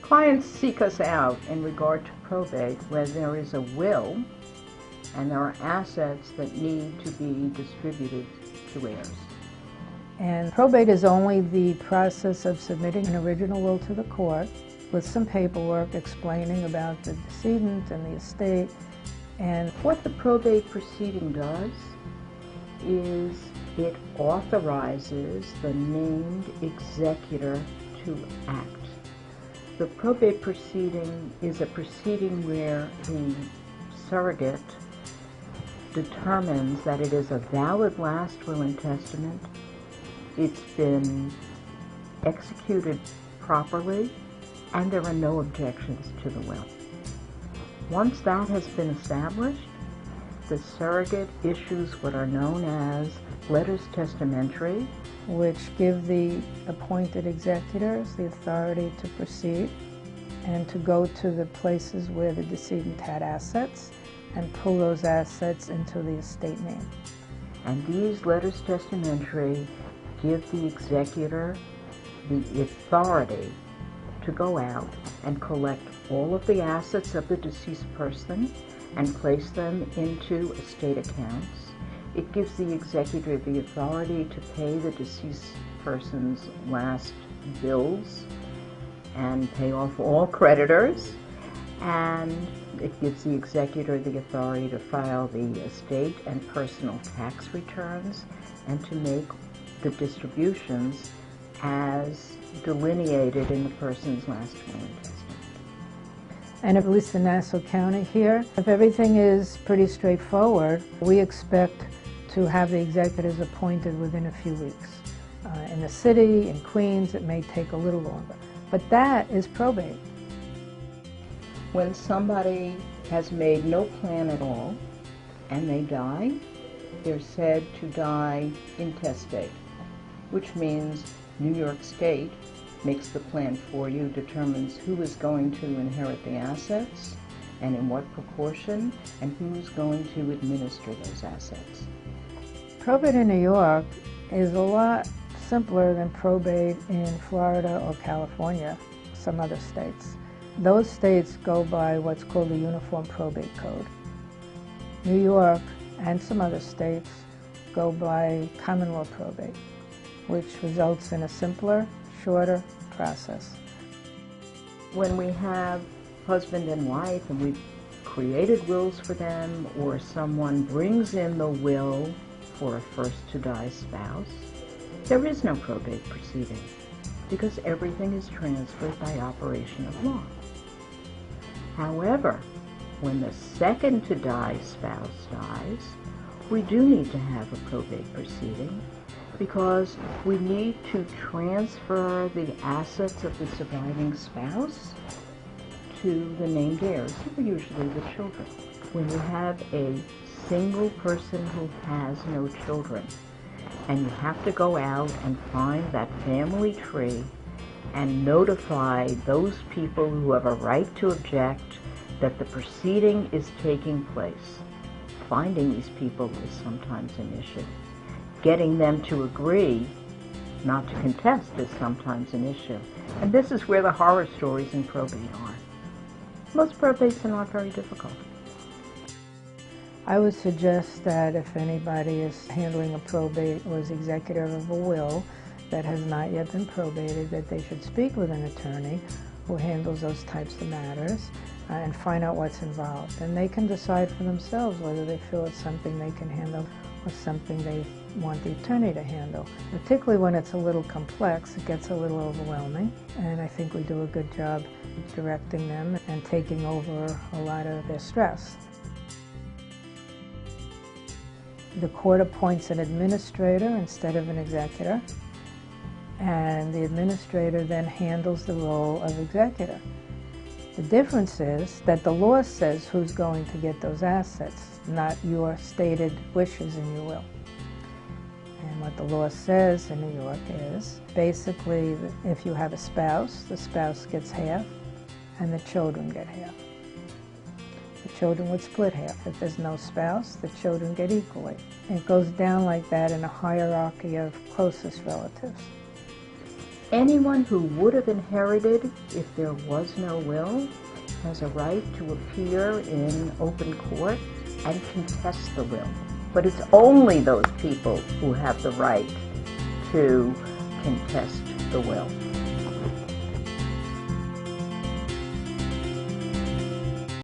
Clients seek us out in regard to probate where there is a will and there are assets that need to be distributed to heirs. And probate is only the process of submitting an original will to the court with some paperwork explaining about the decedent and the estate. And what the probate proceeding does is it authorizes the named executor to act. The probate proceeding is a proceeding where the surrogate determines that it is a valid last will and testament, it's been executed properly, and there are no objections to the will. Once that has been established, the surrogate issues what are known as letters testamentary, which give the appointed executors the authority to proceed and to go to the places where the decedent had assets and pull those assets into the estate name. And these letters testamentary give the executor the authority to go out and collect all of the assets of the deceased person and place them into estate accounts. It gives the executor the authority to pay the deceased person's last bills and pay off all creditors, and it gives the executor the authority to file the estate and personal tax returns and to make the distributions as delineated in the person's last will and testament. And at least in Nassau County here, if everything is pretty straightforward, we expect to have the executors appointed within a few weeks. In the city, in Queens, it may take a little longer. But that is probate. When somebody has made no plan at all and they die, they're said to die intestate, which means New York State makes the plan for you, determines who is going to inherit the assets and in what proportion, and who's going to administer those assets. Probate in New York is a lot simpler than probate in Florida or California, some other states. Those states go by what's called the Uniform Probate Code. New York and some other states go by common law probate, which results in a simpler, shorter process. When we have husband and wife and we've created wills for them, or someone brings in the will for a first-to-die spouse, there is no probate proceeding because everything is transferred by operation of law. However, when the second-to-die spouse dies, we do need to have a probate proceeding because we need to transfer the assets of the surviving spouse to the named heirs, who are usually the children. When you have a single person who has no children, and you have to go out and find that family tree and notify those people who have a right to object that the proceeding is taking place. Finding these people is sometimes an issue. Getting them to agree not to contest is sometimes an issue. And this is where the horror stories in probate are. Most probates are not very difficult. I would suggest that if anybody is handling a probate or is executor of a will that has not yet been probated, that they should speak with an attorney who handles those types of matters and find out what's involved. And they can decide for themselves whether they feel it's something they can handle or something they want the attorney to handle. Particularly when it's a little complex, it gets a little overwhelming, and I think we do a good job directing them and taking over a lot of their stress. The court appoints an administrator instead of an executor, and the administrator then handles the role of executor. The difference is that the law says who's going to get those assets, not your stated wishes in your will. And what the law says in New York is basically that if you have a spouse, the spouse gets half and the children get half. The children would split half. If there's no spouse, the children get equally. And it goes down like that in a hierarchy of closest relatives. Anyone who would have inherited if there was no will has a right to appear in open court and contest the will. But it's only those people who have the right to contest the will.